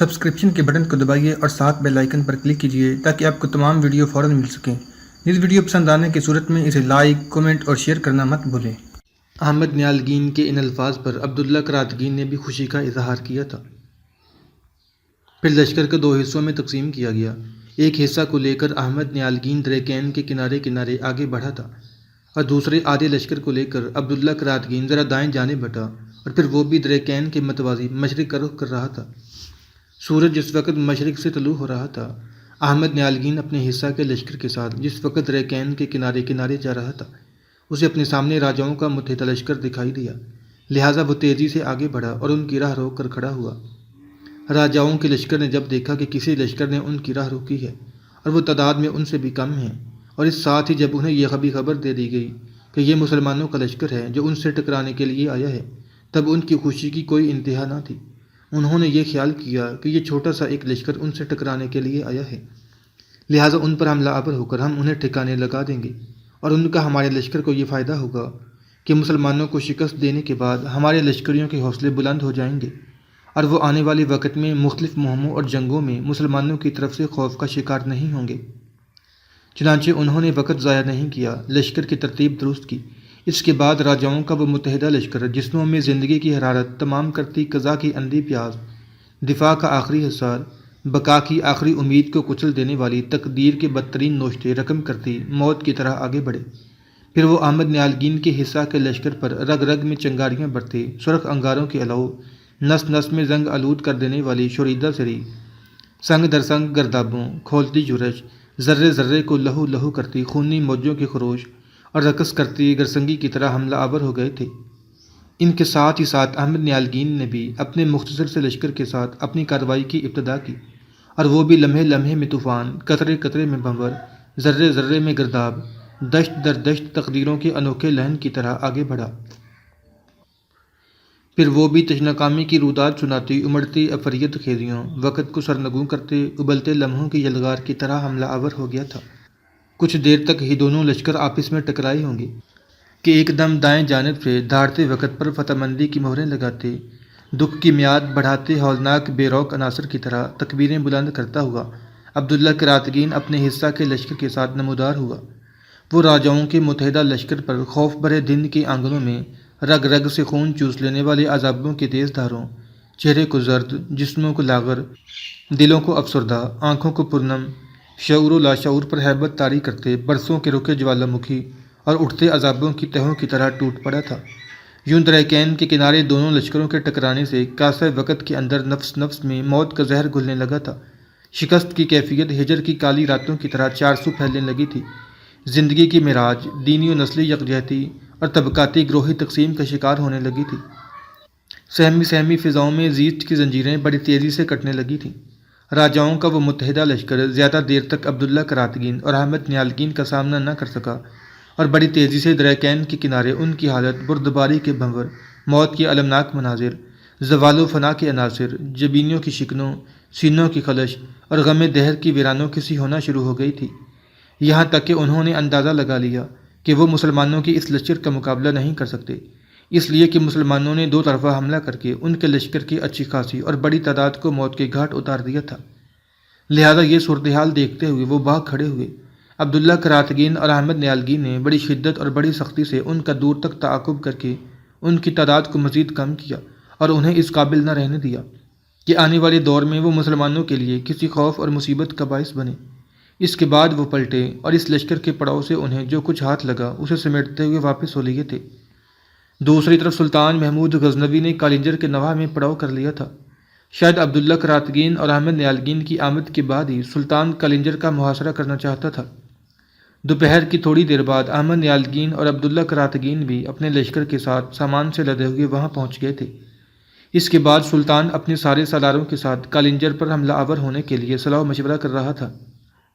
Subscription کے button کو دبائیے اور ساتھ بیل آئیکن پر کلک کیجیے تاکہ آپ کو تمام ویڈیو فوراً مل سکیں۔ اس ویڈیو پسند آنے کی صورت میں اسے لائک، کمنٹ اور شیئر کرنا مت بھولیں۔ احمد نیالگین کے ان الفاظ پر عبداللہ کراتگین نے بھی خوشی کا اظہار کیا تھا۔ پھر لشکر کو دو حصوں میں تقسیم کیا گیا۔ ایک حصہ کو لے کر احمد نیالگین درہ کین کے کنارے کنارے آگے بڑھا تھا اور دوسرے آدھے لشکر کو لے کر عبداللہ کراتگین ذرا دائیں جانب ہٹا اور پھر وہ بھی درہ کین کے متوازی مشرق کا رخ کر رہا تھا۔ سورج جس وقت مشرق سے طلوع ہو رہا تھا، احمد نیالگین اپنے حصہ کے لشکر کے ساتھ جس وقت درہ کین کے کنارے کنارے جا رہا تھا، اسے اپنے سامنے راجاؤں کا متحدہ لشکر دکھائی دیا، لہٰذا وہ تیزی سے آگے بڑھا اور ان کی راہ روک کر کھڑا ہوا۔ راجاؤں کے لشکر نے جب دیکھا کہ کسی لشکر نے ان کی راہ روکی ہے اور وہ تعداد میں ان سے بھی کم ہیں، اور اس ساتھ ہی جب انہیں یہ بھی خبر دے دی گئی کہ یہ مسلمانوں کا لشکر ہے جو ان سے ٹکرانے کے لیے آیا ہے، تب ان کی خوشی کی کوئی انتہا نہ تھی۔ انہوں نے یہ خیال کیا کہ یہ چھوٹا سا ایک لشکر ان سے ٹکرانے کے لیے آیا ہے، لہٰذا ان پر حملہ آور ہو کر ہم انہیں ٹھکانے لگا دیں گے، اور ان کا ہمارے لشکر کو یہ فائدہ ہوگا کہ مسلمانوں کو شکست دینے کے بعد ہمارے لشکریوں کے حوصلے بلند ہو جائیں گے، اور وہ آنے والے وقت میں مختلف مہموں اور جنگوں میں مسلمانوں کی طرف سے خوف کا شکار نہیں ہوں گے۔ چنانچہ انہوں نے وقت ضائع نہیں کیا، لشکر کی ترتیب درست کی۔ اس کے بعد راجاؤں کا وہ متحدہ لشکر جسموں میں زندگی کی حرارت تمام کرتی قضا کی اندھی پیاس، دفاع کا آخری حصار، بقا کی آخری امید کو کچل دینے والی تقدیر کے بدترین نوشتے رقم کرتی موت کی طرح آگے بڑھے۔ پھر وہ احمد نیالگین کے حصہ کے لشکر پر رگ رگ میں چنگاریاں برتے، سرخ انگاروں کے علاوہ نس نس میں زنگ آلود کر دینے والی شوریدہ سری، سنگ در سنگ گردابوں، کھولتی یورش، ذرے ذرے کو لہو لہو کرتی خونی موجوں کی خروش اور رقص کرتی گرسنگی کی طرح حملہ آور ہو گئے تھے۔ ان کے ساتھ ہی ساتھ احمد نیالگین نے بھی اپنے مختصر سے لشکر کے ساتھ اپنی کارروائی کی ابتدا کی، اور وہ بھی لمحے لمحے میں طوفان، قطرے قطرے میں بھنور، ذرے ذرے میں گرداب، دشت در دشت تقدیروں کے انوکھے لہن کی طرح آگے بڑھا۔ پھر وہ بھی تشناکامی کی روداد سناتی امڑتی افریت خیزیوں، وقت کو سرنگوں کرتے ابلتے لمحوں کی یلغار کی طرح حملہ آور ہو گیا تھا۔ کچھ دیر تک ہی دونوں لشکر آپس میں ٹکرائے ہوں گے کہ ایک دم دائیں جانب سے دھاڑتے وقت پر فتح مندی کی مہریں لگاتے، دکھ کی میعاد بڑھاتے ہولناک بے روک عناصر کی طرح تکبیریں بلند کرتا ہوا عبداللہ کراتگین اپنے حصہ کے لشکر کے ساتھ نمودار ہوا۔ وہ راجاؤں کے متحدہ لشکر پر خوف بھرے دن کے آنگنوں میں رگ رگ سے خون چوس لینے والے عذابوں کی تیز دھاروں، چہرے کو زرد، جسموں کو لاغر، دلوں کو افسردہ، آنکھوں کو پرنم، شعور و لاشعور پر ہیبت طاری کرتے برسوں کے رکے جوالا مکھی اور اٹھتے عذابوں کی تہوں کی طرح ٹوٹ پڑا تھا۔ یوں درہ کین کے کنارے دونوں لشکروں کے ٹکرانے سے کاسہ وقت کے اندر نفس نفس میں موت کا زہر گھلنے لگا تھا۔ شکست کی کیفیت ہجر کی کالی راتوں کی طرح 400 پھیلنے لگی تھی۔ زندگی کی معراج دینی و نسلی یکجہتی اور طبقاتی گروہی تقسیم کا شکار ہونے لگی تھی۔ سہمی سہمی فضاؤں میں زیست کی زنجیریں بڑی تیزی سے کٹنے لگی تھیں۔ راجاؤں کا وہ متحدہ لشکر زیادہ دیر تک عبداللہ کراتگین اور احمد نیالگین کا سامنا نہ کر سکا، اور بڑی تیزی سے درہ کین کے کنارے ان کی حالت بردباری کے بھنور، موت کے المناک مناظر، زوال و فنا کے عناصر، جبینوں کی شکنوں، سینوں کی خلش اور غم دہر کی ویرانوں کی سی ہونا شروع ہو گئی تھی۔ یہاں تک کہ انہوں نے اندازہ لگا لیا کہ وہ مسلمانوں کی اس لشکر کا مقابلہ نہیں کر سکتے، اس لیے کہ مسلمانوں نے دو طرفہ حملہ کر کے ان کے لشکر کی اچھی خاصی اور بڑی تعداد کو موت کے گھاٹ اتار دیا تھا۔ لہٰذا یہ صورتحال دیکھتے ہوئے وہ بھاگ کھڑے ہوئے۔ عبداللہ کراتگین اور احمد نیالگین نے بڑی شدت اور بڑی سختی سے ان کا دور تک تعاقب کر کے ان کی تعداد کو مزید کم کیا اور انہیں اس قابل نہ رہنے دیا کہ آنے والے دور میں وہ مسلمانوں کے لیے کسی خوف اور مصیبت کا باعث بنے۔ اس کے بعد وہ پلٹے اور اس لشکر کے پڑاؤ سے انہیں جو کچھ ہاتھ لگا اسے سمیٹتے ہوئے واپس ہو لیے تھے۔ دوسری طرف سلطان محمود غزنوی نے کالنجر کے نواح میں پڑاؤ کر لیا تھا۔ شاید عبداللہ کراتگین اور احمد نیالگین کی آمد کے بعد ہی سلطان کالنجر کا محاصرہ کرنا چاہتا تھا۔ دوپہر کی تھوڑی دیر بعد احمد نیالگین اور عبداللہ کراتگین بھی اپنے لشکر کے ساتھ سامان سے لدے ہوئے وہاں پہنچ گئے تھے۔ اس کے بعد سلطان اپنے سارے سالاروں کے ساتھ کالنجر پر حملہ آور ہونے کے لیے صلاح و مشورہ کر رہا تھا۔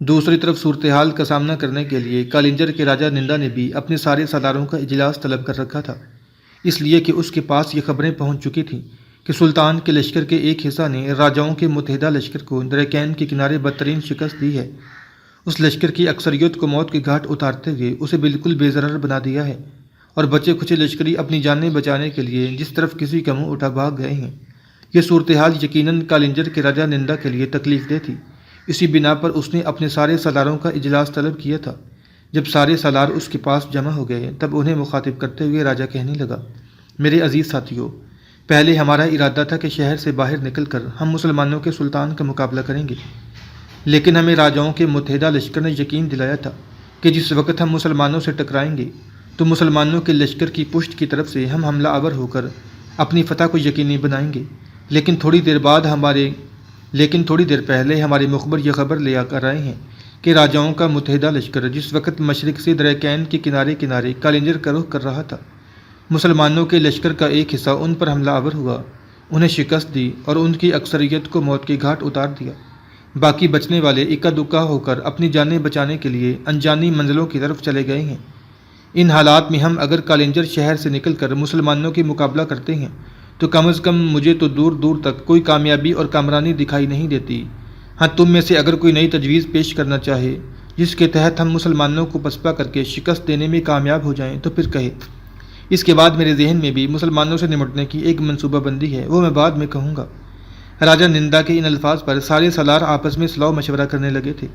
دوسری طرف صورتحال کا سامنا کرنے کے لیے کالنجر کے راجہ نندا نے بھی اپنے سارے سالاروں کا اجلاس طلب کر رکھا تھا، اس لیے کہ اس کے پاس یہ خبریں پہنچ چکی تھیں کہ سلطان کے لشکر کے ایک حصہ نے راجاؤں کے متحدہ لشکر کو درہ کین کے کنارے بدترین شکست دی ہے۔ اس لشکر کی اکثریت کو موت کے گھاٹ اتارتے ہوئے اسے بالکل بے ضرر بنا دیا ہے، اور بچے کچھ لشکری اپنی جانیں بچانے کے لیے جس طرف کسی کا منہ اٹھا بھاگ گئے ہیں۔ یہ صورتحال یقیناً کالنجر کے راجہ نندا کے لیے تکلیف دہ تھی۔ اسی بنا پر اس نے اپنے سارے سالاروں کا اجلاس طلب کیا تھا۔ جب سارے سالار اس کے پاس جمع ہو گئے تب انہیں مخاطب کرتے ہوئے راجہ کہنے لگا، میرے عزیز ساتھیو، پہلے ہمارا ارادہ تھا کہ شہر سے باہر نکل کر ہم مسلمانوں کے سلطان کا مقابلہ کریں گے، لیکن ہمیں راجاؤں کے متحدہ لشکر نے یقین دلایا تھا کہ جس وقت ہم مسلمانوں سے ٹکرائیں گے تو مسلمانوں کے لشکر کی پشت کی طرف سے ہم حملہ آور ہو کر اپنی فتح کو یقینی بنائیں گے۔ لیکن تھوڑی دیر پہلے ہمارے مخبر یہ خبر لے کر آئے ہیں کہ راجاؤں کا متحدہ لشکر جس وقت مشرق سے دریائے کے کنارے کنارے کالنجر کا رخ کر رہا تھا، مسلمانوں کے لشکر کا ایک حصہ ان پر حملہ آور ہوا، انہیں شکست دی اور ان کی اکثریت کو موت کے گھاٹ اتار دیا۔ باقی بچنے والے اکا دکا ہو کر اپنی جانیں بچانے کے لیے انجانی منزلوں کی طرف چلے گئے ہیں۔ ان حالات میں ہم اگر کالنجر شہر سے نکل کر مسلمانوں کی مقابلہ کرتے ہیں تو کم از کم مجھے تو دور دور تک کوئی کامیابی اور کامرانی دکھائی نہیں دیتی۔ ہاں، تم میں سے اگر کوئی نئی تجویز پیش کرنا چاہے جس کے تحت ہم مسلمانوں کو پسپا کر کے شکست دینے میں کامیاب ہو جائیں تو پھر کہے۔ اس کے بعد میرے ذہن میں بھی مسلمانوں سے نمٹنے کی ایک منصوبہ بندی ہے، وہ میں بعد میں کہوں گا۔ راجہ نندا کے ان الفاظ پر سارے سالار آپس میں صلاح مشورہ کرنے لگے تھے،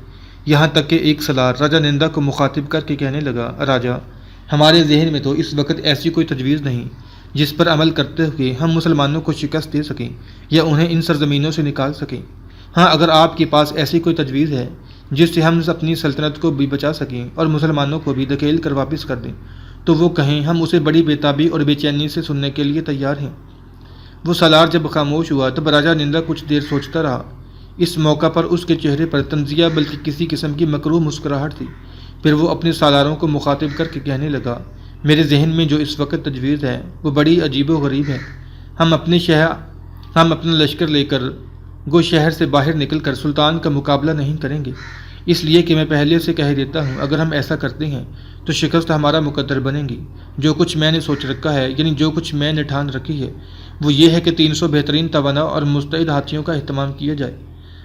یہاں تک کہ ایک سالار راجہ نندا کو مخاطب کر کے کہنے لگا، راجہ، ہمارے ذہن میں تو اس وقت ایسی کوئی تجویز نہیں جس پر عمل کرتے ہوئے ہم مسلمانوں کو شکست دے سکیں یا انہیں ان سرزمینوں سے نکال سکیں۔ ہاں، اگر آپ کے پاس ایسی کوئی تجویز ہے جس سے ہم اپنی سلطنت کو بھی بچا سکیں اور مسلمانوں کو بھی دھکیل کر واپس کر دیں تو وہ کہیں، ہم اسے بڑی بےتابی اور بے چینی سے سننے کے لیے تیار ہیں۔ وہ سالار جب خاموش ہوا تب راجہ نندا کچھ دیر سوچتا رہا۔ اس موقع پر اس کے چہرے پر تنزیہ بلکہ کسی قسم کی مکروہ مسکراہٹ تھی۔ پھر وہ اپنے سالاروں کو مخاطب کر کے کہنے لگا، میرے ذہن میں جو اس وقت تجویز ہے وہ بڑی عجیب و غریب ہے۔ ہم اپنا لشکر لے کر شہر سے باہر نکل کر سلطان کا مقابلہ نہیں کریں گے، اس لیے کہ میں پہلے سے کہہ دیتا ہوں، اگر ہم ایسا کرتے ہیں تو شکست ہمارا مقدر بنے گی۔ جو کچھ میں نے سوچ رکھا ہے، یعنی جو کچھ میں نے ٹھان رکھی ہے، وہ یہ ہے کہ 300 بہترین توانا اور مستعد ہاتھیوں کا اہتمام کیا جائے۔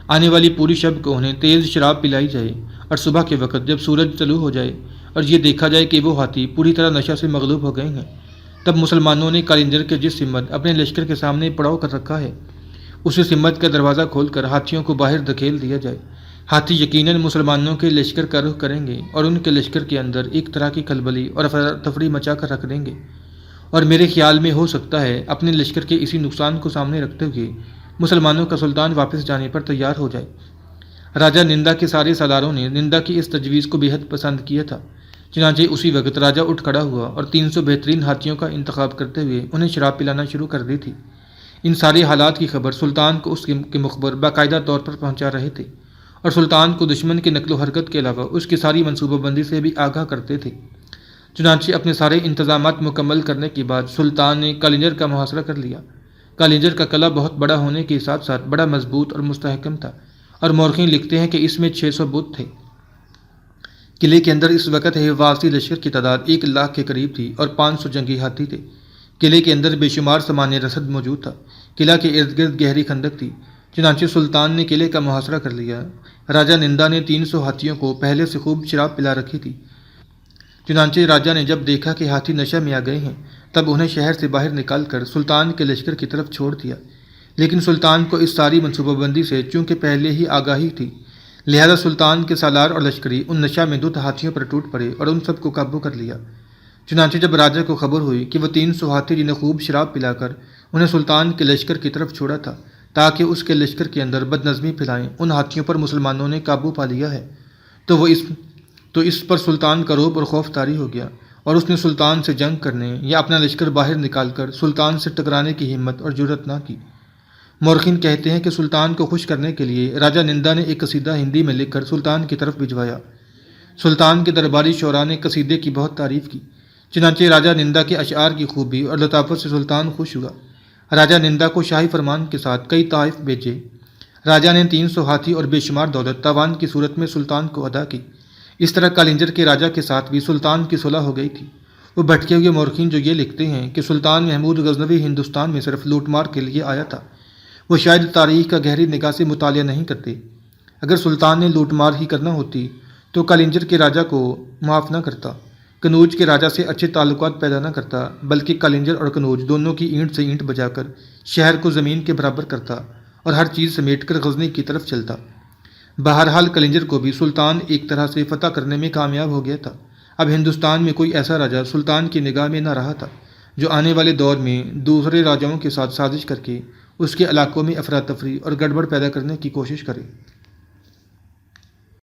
آنے والی پوری شب کو انہیں تیز شراب پلائی جائے اور صبح کے وقت جب سورج طلوع ہو جائے اور یہ دیکھا جائے کہ وہ ہاتھی پوری طرح نشہ سے مغلوب ہو گئے ہیں، تب مسلمانوں نے کالنجر کے جس سمت اپنے لشکر کے سامنے پڑاؤ کر رکھا ہے، اسی سمت کا دروازہ کھول کر ہاتھیوں کو باہر دھکیل دیا جائے۔ ہاتھی یقیناً مسلمانوں کے لشکر کا رخ کریں گے اور ان کے لشکر کے اندر ایک طرح کی کھلبلی اور افراتفری مچا کر رکھ دیں گے، اور میرے خیال میں ہو سکتا ہے اپنے لشکر کے اسی نقصان کو سامنے رکھتے ہوئے مسلمانوں کا سلطان واپس جانے پر تیار ہو جائے۔ راجہ نندا کے سارے سالاروں نے نندا کی اس تجویز کو بے حد پسند کیا تھا۔ چنانچہ اسی وقت راجہ اٹھ کھڑا ہوا اور 300 بہترین ہاتھیوں کا انتخاب کرتے ہوئے انہیں شراب پلانا شروع کر دی تھی۔ ان سارے حالات کی خبر سلطان کو اس کے مخبر باقاعدہ طور پر پہنچا رہے تھے اور سلطان کو دشمن کی نقل و حرکت کے علاوہ اس کی ساری منصوبہ بندی سے بھی آگاہ کرتے تھے۔ چنانچہ اپنے سارے انتظامات مکمل کرنے کے بعد سلطان نے کالنجر کا محاصرہ کر لیا۔ کالنجر کا قلعہ بہت بڑا ہونے کے ساتھ ساتھ بڑا مضبوط اور مستحکم تھا، اور مورخین لکھتے ہیں کہ اس میں 600 بت تھے۔ قلعے کے اندر اس وقت حفاظتی لشکر کی تعداد 1 لاکھ کے قریب تھی اور 500 جنگی ہاتھی تھے۔ قلعے کے اندر بے شمار سامان رسد موجود تھا۔ قلعہ کے ارد گرد گہری خندق تھی۔ چنانچہ سلطان نے قلعے کا محاصرہ کر لیا۔ راجہ نندا نے 300 ہاتھیوں کو پہلے سے خوب شراب پلا رکھی تھی۔ چنانچہ راجہ نے جب دیکھا کہ ہاتھی نشہ میں آ گئے ہیں تب انہیں شہر سے باہر نکال کر سلطان کے لشکر کی طرف چھوڑ دیا۔ لیکن سلطان کو اس ساری منصوبہ بندی سے چونکہ پہلے ہی آگاہی تھی، لہذا سلطان کے سالار اور لشکری ان نشہ میں دھت ہاتھیوں پر ٹوٹ پڑے اور ان سب کو قابو کر لیا۔ چنانچہ جب راجہ کو خبر ہوئی کہ وہ 300 ہاتھی جنہیں خوب شراب پلا کر انہیں سلطان کے لشکر کی طرف چھوڑا تھا تاکہ اس کے لشکر کے اندر بد نظمی پھیلائیں، ان ہاتھیوں پر مسلمانوں نے قابو پا لیا ہے، تو اس پر سلطان کا رعب اور خوف طاری ہو گیا اور اس نے سلطان سے جنگ کرنے یا اپنا لشکر باہر نکال کر سلطان سے ٹکرانے کی ہمت اور جرأت نہ کی۔ مورخین کہتے ہیں کہ سلطان کو خوش کرنے کے لیے راجہ نندا نے ایک قصیدہ ہندی میں لکھ کر سلطان کی طرف بھجوایا۔ سلطان کے درباری شعراء نے قصیدے کی بہت تعریف کی۔ چنانچہ راجہ نندا کے اشعار کی خوبی اور لطافت سے سلطان خوش ہوا۔ راجہ نندا کو شاہی فرمان کے ساتھ کئی تحائف بھیجے۔ راجہ نے 300 ہاتھی اور بے شمار دولت تاوان کی صورت میں سلطان کو ادا کی۔ اس طرح کالنجر کے راجہ کے ساتھ بھی سلطان کی صلح ہو گئی تھی۔ وہ بھٹکے ہوئے مورخین جو یہ لکھتے ہیں کہ سلطان محمود غزنوی ہندوستان میں صرف لوٹ مار کے لیے آیا تھا، وہ شاید تاریخ کا گہری نگاہ سے مطالعہ نہیں کرتے۔ اگر سلطان نے لوٹ مار ہی کرنا ہوتی تو کالنجر کے راجہ کو معاف نہ کرتا، کنوج کے راجا سے اچھے تعلقات پیدا نہ کرتا، بلکہ کلنجر اور کنوج دونوں کی اینٹ سے اینٹ بجا کر شہر کو زمین کے برابر کرتا اور ہر چیز سمیٹ کر غزنی کی طرف چلتا۔ بہرحال کلنجر کو بھی سلطان ایک طرح سے فتح کرنے میں کامیاب ہو گیا تھا۔ اب ہندوستان میں کوئی ایسا راجا سلطان کی نگاہ میں نہ رہا تھا جو آنے والے دور میں دوسرے راجاؤں کے ساتھ سازش کر کے اس کے علاقوں میں افراتفری اور گڑبڑ پیدا کرنے کی کوشش کرے۔